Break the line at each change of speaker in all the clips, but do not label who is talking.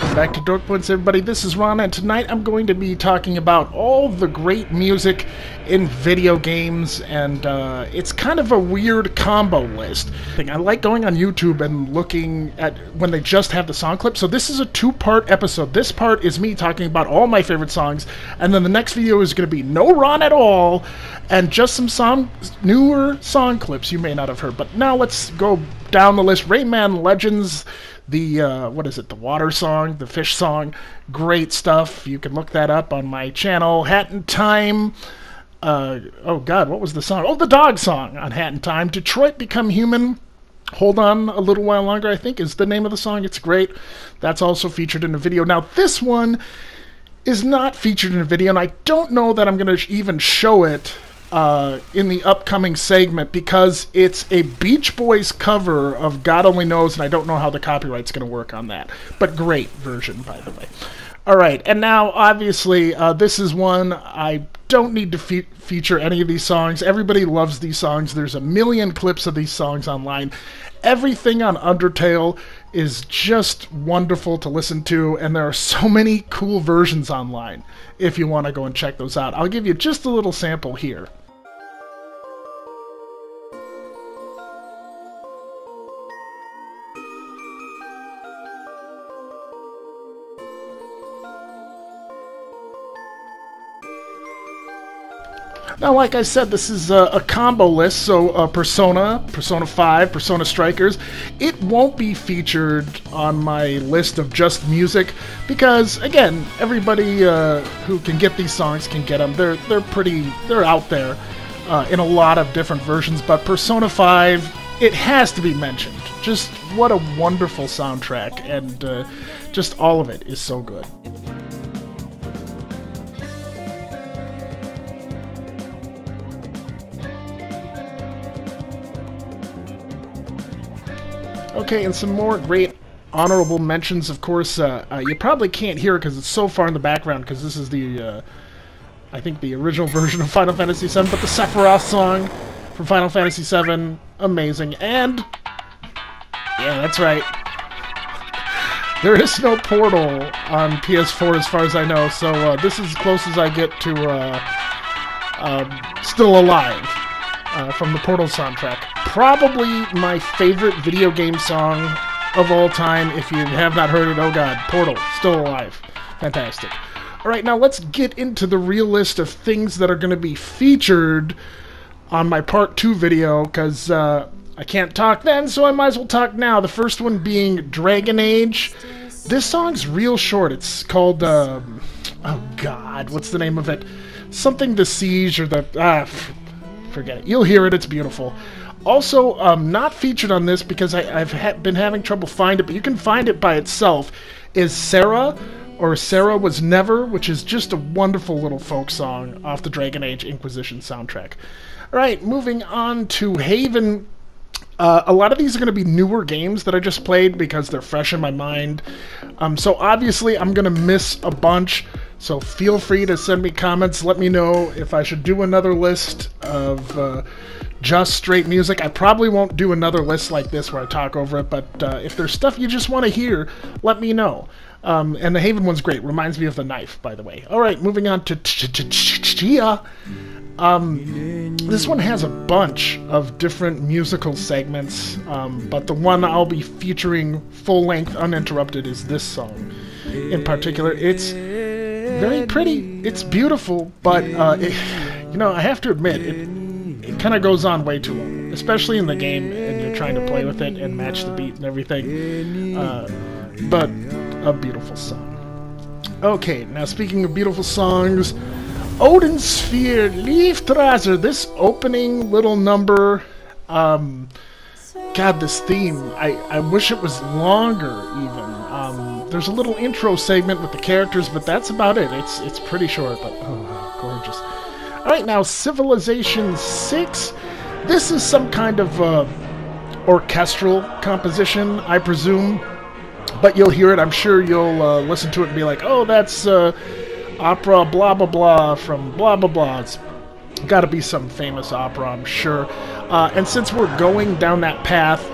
Welcome back to Dork Points, everybody. This is Ron, and tonight I'm going to be talking about all the great music in video games, and it's kind of a weird combo list. I like going on YouTube and looking at when they just have the song clip, so this is a two-part episode. This part is me talking about all my favorite songs, and then the next video is going to be no Ron at all, and just some newer song clips you may not have heard. But now let's go down the list. Rayman Legends, the the water song, the fish song, great stuff. You can look that up on my channel. Hat in Time, oh god, what was the song? Oh, the dog song on Hat in Time. Detroit Become Human, Hold On a Little While Longer, I think is the name of the song. It's great. That's also featured in a video. Now this one is not featured in a video, and I don't know that I'm going to even show it in the upcoming segment, because it's a Beach Boys cover of God Only Knows, and I don't know how the copyright's going to work on that. But great version, by the way. Alright, and now, obviously, this is one I don't need to feature any of these songs. Everybody loves these songs. There's a million clips of these songs online. Everything on Undertale is just wonderful to listen to, and there are so many cool versions online if you want to go and check those out. I'll give you just a little sample here. Now, like I said, this is a combo list, so Persona 5, Persona Strikers, it won't be featured on my list of just music, because, again, everybody who can get these songs can get them. They're out there in a lot of different versions, but Persona 5, it has to be mentioned. Just what a wonderful soundtrack, and just all of it is so good. Okay, and some more great honorable mentions, of course. You probably can't hear it because it's so far in the background, because this is the, I think, the original version of Final Fantasy VII, but the Sephiroth song from Final Fantasy VII, amazing. And, yeah, that's right, there is no Portal on PS4 as far as I know, so this is as close as I get to Still Alive from the Portal soundtrack. Probably my favorite video game song of all time. If you have not heard it, oh god, Portal, Still Alive. Fantastic. Alright, now let's get into the real list of things that are going to be featured on my Part 2 video, because I can't talk then, so I might as well talk now. The first one being Dragon Age. This song's real short. It's called, oh god, what's the name of it? Something the Siege, or the, forget it. You'll hear it, it's beautiful. Also, not featured on this because I've been having trouble finding it, but you can find it by itself, is Sarah, or Sarah Was Never, which is just a wonderful little folk song off the Dragon Age Inquisition soundtrack. Alright, moving on to Haven. A lot of these are going to be newer games that I just played because they're fresh in my mind. So obviously I'm going to miss a bunch, so feel free to send me comments. Let me know if I should do another list of just straight music. I probably won't do another list like this where I talk over it, but if there's stuff you just want to hear, let me know. And the Haven one's great. Reminds me of the knife, by the way. Alright, moving on to Chia. This one has a bunch of different musical segments, but the one I'll be featuring full-length, uninterrupted, is this song in particular. It's very pretty, it's beautiful, but you know, I have to admit, it kind of goes on way too long, especially in the game, and you're trying to play with it and match the beat and everything, but a beautiful song. Okay, now speaking of beautiful songs, Odin Sphere, Leiftraser, this opening little number, god, this theme, I wish it was longer, even. There's a little intro segment with the characters, but that's about it. It's pretty short, but oh, gorgeous. Alright, now Civilization 6, this is some kind of orchestral composition, I presume, but you'll hear it, I'm sure you'll listen to it and be like, oh, that's opera blah blah blah from blah blah blah. It's gotta be some famous opera, I'm sure. And since we're going down that path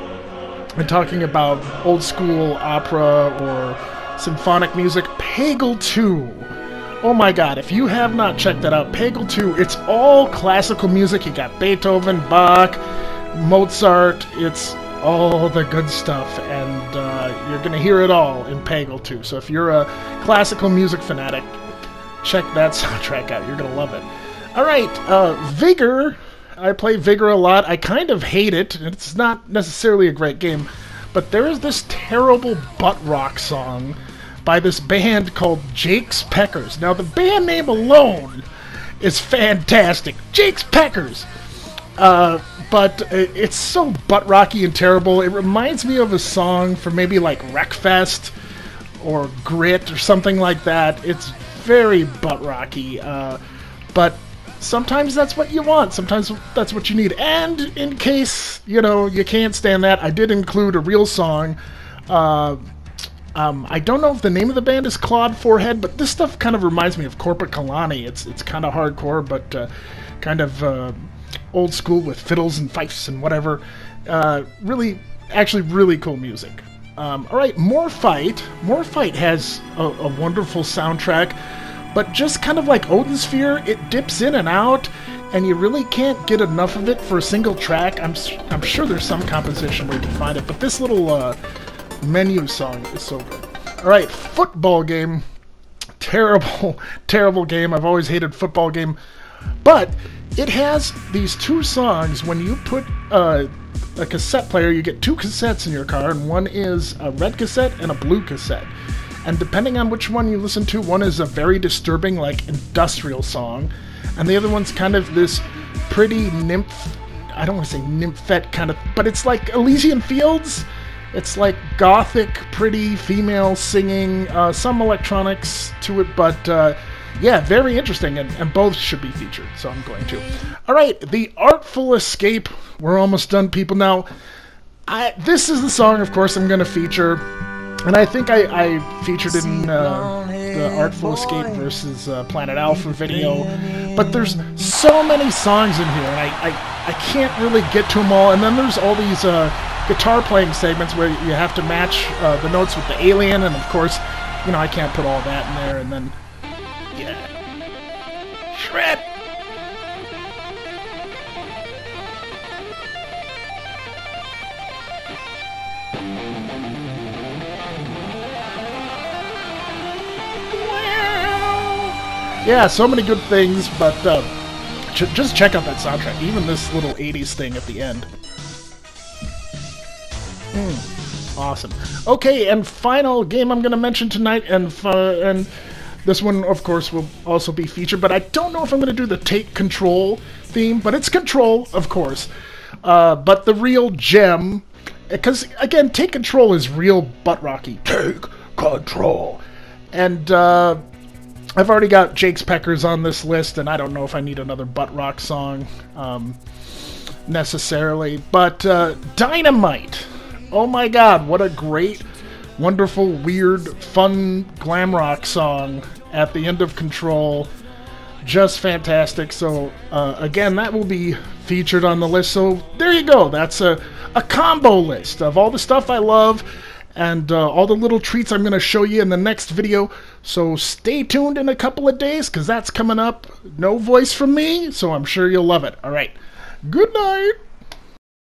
and talking about old school opera or symphonic music, Peggle 2. Oh my god, if you have not checked that out, Peggle 2, it's all classical music. You got Beethoven, Bach, Mozart, it's all the good stuff, and you're going to hear it all in Peggle 2. So if you're a classical music fanatic, check that soundtrack out. You're going to love it. Alright, Vigor. I play Vigor a lot. I kind of hate it. It's not necessarily a great game, but there is this terrible butt rock song by this band called Jake's Peckers. Now, the band name alone is fantastic. Jake's Peckers! But it's so butt rocky and terrible. It reminds me of a song from maybe like Wreckfest or Grit or something like that. It's very butt rocky, but sometimes that's what you want. Sometimes that's what you need. And in case, you know, you can't stand that, I did include a real song. I don't know if the name of the band is Claude Forehead, but this stuff kind of reminds me of Corporate Kalani. It's kind of hardcore, but kind of old school with fiddles and fifes and whatever. Actually really cool music. Alright, More Fight. More Fight has a wonderful soundtrack, but just kind of like Odin Sphere, it dips in and out, and you really can't get enough of it for a single track. I'm sure there's some composition where you can find it, but this little menu song is so good. Alright, Football Game. Terrible, terrible game. I've always hated Football Game. But it has these two songs. When you put a cassette player, you get two cassettes in your car, and one is a red cassette and a blue cassette. And depending on which one you listen to, one is a very disturbing, like, industrial song, and the other one's kind of this pretty I don't want to say nymphette kind of, but it's like Elysian Fields. It's like gothic, pretty female singing, some electronics to it, but yeah, very interesting, and both should be featured, so I'm going to. Alright, The Artful Escape. We're almost done, people. Now, this is the song, of course, I'm going to feature, and I think I featured it in the Artful Escape versus Planet Alpha video, but there's so many songs in here, and I can't really get to them all, and then there's all these guitar playing segments where you have to match the notes with the alien, and of course, you know, I can't put all that in there, and then, yeah, shred! Yeah, so many good things, but just check out that soundtrack, even this little 80s thing at the end. Awesome. Okay, and final game I'm going to mention tonight, and this one, of course, will also be featured, but I don't know if I'm going to do the Take Control theme, but it's Control, of course. But the real gem, because, again, Take Control is real butt-rocky. Take Control. And I've already got Jake's Peckers on this list, and I don't know if I need another butt-rock song necessarily, but Dynamite. Oh my god, what a great, wonderful, weird, fun glam rock song at the end of Control. Just fantastic. So, again, that will be featured on the list. So, there you go. That's a combo list of all the stuff I love and all the little treats I'm going to show you in the next video. So, stay tuned in a couple of days because that's coming up. No voice from me, so I'm sure you'll love it. All right. Good night.